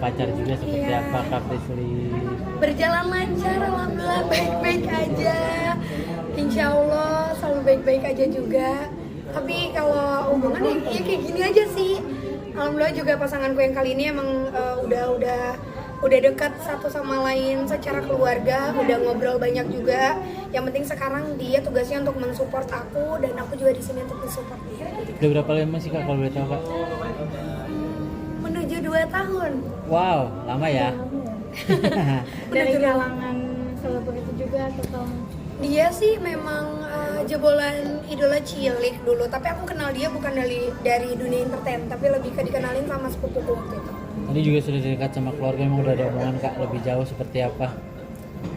pacar juga seperti Iya. apa Kak Prisly? Berjalan lancar, alhamdulillah baik-baik aja. Insya Allah selalu baik-baik aja juga. Tapi kalau hubungan ya kayak gini aja sih. Alhamdulillah juga pasanganku yang kali ini emang udah dekat satu sama lain secara keluarga, udah ngobrol banyak juga. Yang penting sekarang dia tugasnya untuk mensupport aku dan aku juga di sini untuk mensupport dia. Udah berapa lama sih Kak kalau boleh tahu Kak? Menuju 2 tahun. Wow, lama ya. Dari kalangan selebriti juga atau kamu? Dia sih memang jebolan idola cilik dulu, tapi aku kenal dia bukan dari dunia entertain, tapi lebih ke dikenalin sama sepupuku waktu itu. Tadi juga sudah dekat sama keluarga, emang udah ada omongan Kak lebih jauh seperti apa?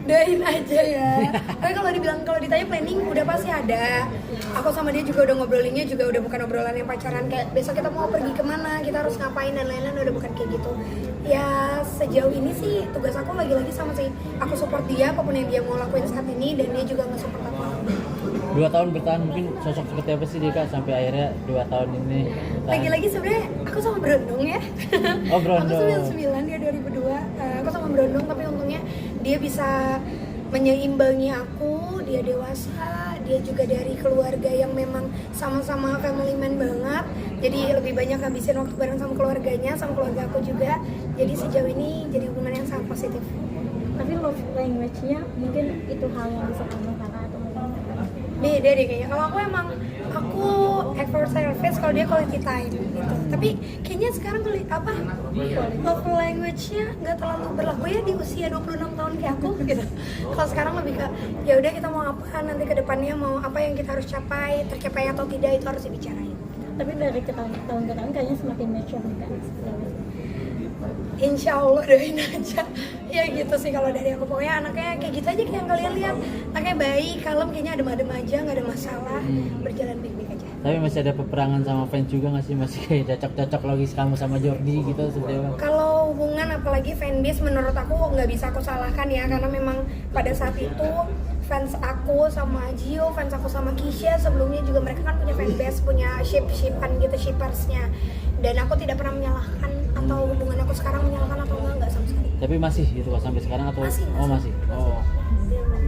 Doain aja ya. Tapi kalau ditanya planning udah pasti ada. Aku sama dia juga udah ngobrolinnya juga udah bukan obrolan yang pacaran kayak besok kita mau pergi kemana, kita harus ngapain dan lain-lain, udah bukan kayak gitu. Ya sejauh ini sih tugas aku lagi-lagi sama sih. Aku support dia apapun yang dia mau lakuin saat ini dan dia juga nge-support aku. 2 tahun bertahan mungkin sosok seperti apa sih dia Kak sampai akhirnya 2 tahun ini bertahan? Lagi-lagi sebenarnya aku sama Berondong ya. Oh, Berondong. Aku 99, dia 2002. Aku sama Berondong tapi untungnya dia bisa menyeimbangi aku, dia dewasa, dia juga dari keluarga yang memang sama-sama family man banget. Jadi lebih banyak ngabisin waktu bareng sama keluarganya, sama keluarga aku juga. Jadi sejauh ini jadi hubungan yang sangat positif. Tapi love language-nya mungkin itu hal yang bisa kamu kakak atau mungkin Beda deh kayaknya. Kalau aku act for service, kalau dia quality time gitu. Tapi kayaknya sekarang love language-nya nggak terlalu berlaku ya di usia 26 tahun kayak aku gitu. Kalau sekarang lebih ke ya udah kita mau apa nanti ke depannya, mau apa yang kita harus capai, tercapai atau tidak itu harus dibicarain. tapi dari tahun ke tahun kayaknya semakin mature nih kan. Insya Allah doain aja. Ya gitu sih kalau dari aku, pokoknya anaknya kayak gitu aja kayak yang kalian lihat, anaknya baik, kalem, kayaknya adem-adem aja, nggak ada masalah, berjalan baik-baik aja. Tapi masih ada peperangan sama fans juga nggak sih? Masih kayak cocok-cocok logis kamu sama Jordi gitu seperti apa? Kalau hubungan apalagi fanbase menurut aku nggak bisa aku salahkan ya, karena memang pada saat itu fans aku sama Gio, fans aku sama Kisha sebelumnya juga mereka kan punya fanbase, punya shipan gitu, shippersnya. Dan aku tidak pernah menyalahkan atau hubungan aku sekarang menyalahkan atau enggak sama sekali. Tapi masih gitu Kak sampai sekarang atau? Masih. Oh masih. Oh.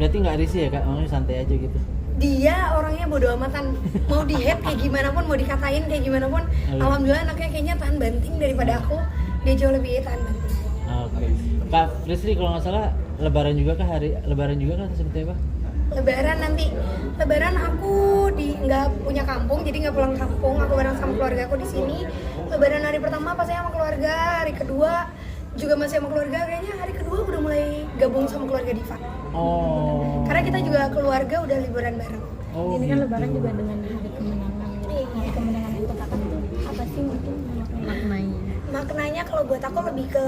Berarti nggak risih ya Kak? Makanya santai aja gitu. Dia orangnya bodo amatan, mau di hate kayak gimana pun, mau dikatain kayak gimana pun, alhamdulillah anaknya kayaknya tahan banting daripada aku, dia jauh lebih tahan banting. Oke. Kak Prisly kalau nggak salah Lebaran juga kah, hari Lebaran juga kah seperti apa? Lebaran aku nggak punya kampung, jadi nggak pulang kampung, aku bareng sama keluarga aku di sini. Lebaran hari pertama pasti sama keluarga, hari kedua juga masih sama keluarga, kayaknya hari kedua udah mulai gabung sama keluarga Diva. Oh. Karena kita juga keluarga udah liburan bareng. Oh, Ini kan gitu. lebaran juga dengan hari kemenangan gitu. Hari kemenangan itu kakak itu apa sih mungkin maknanya? Maknanya kalau buat aku lebih ke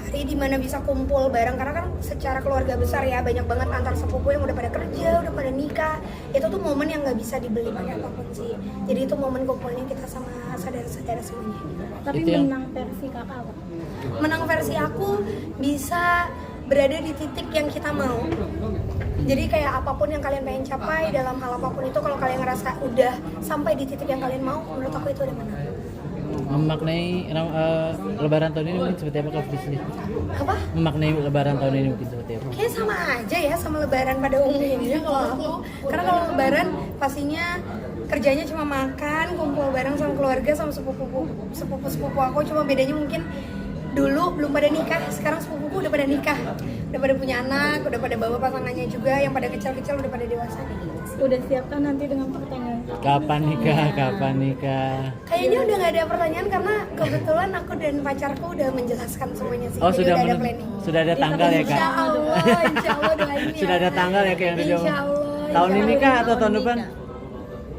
hari dimana bisa kumpul bareng, karena kan secara keluarga besar ya, banyak banget antar sepupu yang udah pada kerja, udah pada nikah. Itu tuh momen yang nggak bisa dibeli pakai apapun sih. Jadi itu momen kumpulnya kita sama saudara-saudara semuanya. Tapi Itu yang- menang versi kakak apa? Menang versi aku bisa berada di titik yang kita mau. Jadi kayak apapun yang kalian pengen capai dalam hal apapun itu, kalau kalian ngerasa udah sampai di titik yang kalian mau, menurut aku itu udah menang. Memaknai Lebaran tahun ini mungkin seperti apa Kak Prisly? Apa? Memaknai Lebaran tahun ini mungkin seperti apa? Kayaknya sama aja ya sama lebaran pada umumnya kalau aku. Karena kalau lebaran pastinya kerjanya cuma makan, kumpul bareng sama keluarga, sama sepupu aku. Cuma bedanya mungkin dulu belum pada nikah, sekarang sepupuku udah pada nikah, udah pada punya anak, udah pada bawa pasangannya juga, yang pada kecil-kecil udah pada dewasa. Udah siapkan nanti dengan pertanyaan? Kapan nikah? Kapan nikah? Kayaknya udah nggak ada pertanyaan karena kebetulan aku dan pacarku udah menjelaskan semuanya sih. Oh Jadi sudah udah ada planning. sudah ada tanggal ya Kak? Insya Allah doain ya. Sudah ada tanggal ya kayak yang udah Insya Allah. tahun insya ini Allah. kah atau tahun depan?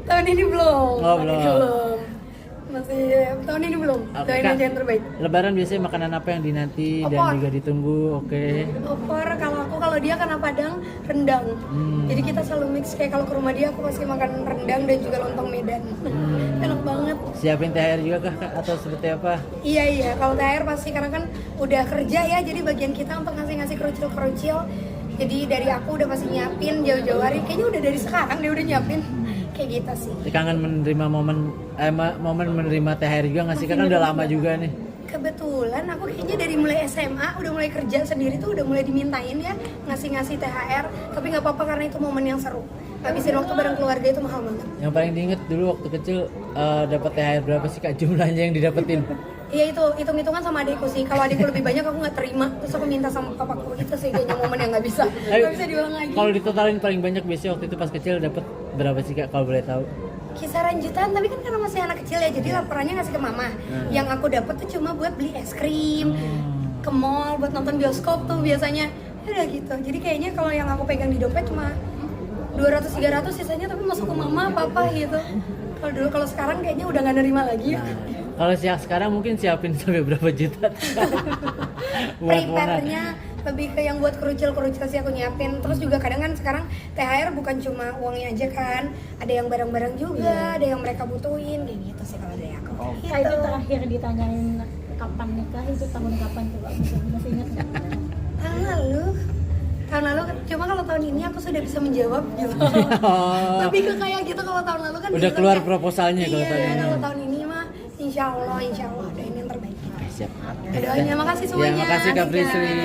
Tahun ini belum. Oh, Tahun ini belum. belum. Masih tahun ini belum. Oke, Doain Kak. aja yang terbaik. Lebaran biasanya makanan apa yang dinanti dan Opor. juga ditunggu? Oke. Opor kalau dia karena Padang rendang. Jadi kita selalu mix, kayak kalau ke rumah dia aku pasti makan rendang dan juga lontong Medan. Enak banget. Siapin THR juga kah Kak? Atau seperti apa? Iya, kalau THR pasti karena kan udah kerja ya, jadi bagian kita untuk ngasih kerucil-kerucil. Jadi dari aku udah pasti nyiapin jauh-jauh hari, kayaknya udah dari sekarang dia udah nyiapin. Kayak gitu sih. Kangen menerima momen menerima THR juga nggak sih? Kan udah lama juga nih. Kebetulan aku kayaknya dari mulai SMA udah mulai kerja sendiri tuh udah mulai dimintain ya ngasih THR, tapi nggak apa-apa karena itu momen yang seru. Habisin waktu bareng keluarga itu mahal banget. Yang paling diinget dulu waktu kecil dapat THR berapa sih Kak jumlahnya yang didapetin? Iya itu hitung-hitungan sama adikku sih. Kalau adikku lebih banyak aku nggak terima, terus aku minta sama papaku. Itu sih kayaknya momen yang nggak bisa diulang lagi. Kalau ditotalin paling banyak biasanya waktu itu pas kecil dapat berapa sih Kak kalau boleh tahu? Kisaran jutaan, tapi kan karena masih anak kecil ya, jadi laporannya ngasih ke mama. Yang aku dapat tuh cuma buat beli es krim, ke mall, buat nonton bioskop tuh biasanya. Ya udah gitu. Jadi kayaknya kalau yang aku pegang di dompet cuma 200-300, sisanya tapi masuk ke mama, papa gitu. Kalau dulu, kalau sekarang kayaknya udah nggak nerima lagi ya. Kalau sekarang mungkin siapin sampai berapa juta? Buat Prepare-nya lebih ke yang buat kerucil sih aku nyiapin. Terus juga kadang kan sekarang THR bukan cuma uangnya aja kan, ada yang barang-barang juga, ada yang mereka butuhin kayak gitu sih kalau dari aku. Kak, itu terakhir ditanyain kapan nikah itu tahun kapan tuh Kak? Masih ingat nggak? Tahun lalu, cuma kalau tahun ini aku sudah bisa menjawab gitu. Lebih ke kayak gitu. Kalau tahun lalu kan Udah bilang keluar kayak, proposalnya kalau tahun ini. Kalau tahun ini mah insya Allah doain yang terbaik. Siap. Doain, makasih semuanya. Ya, makasih Kak Prisli.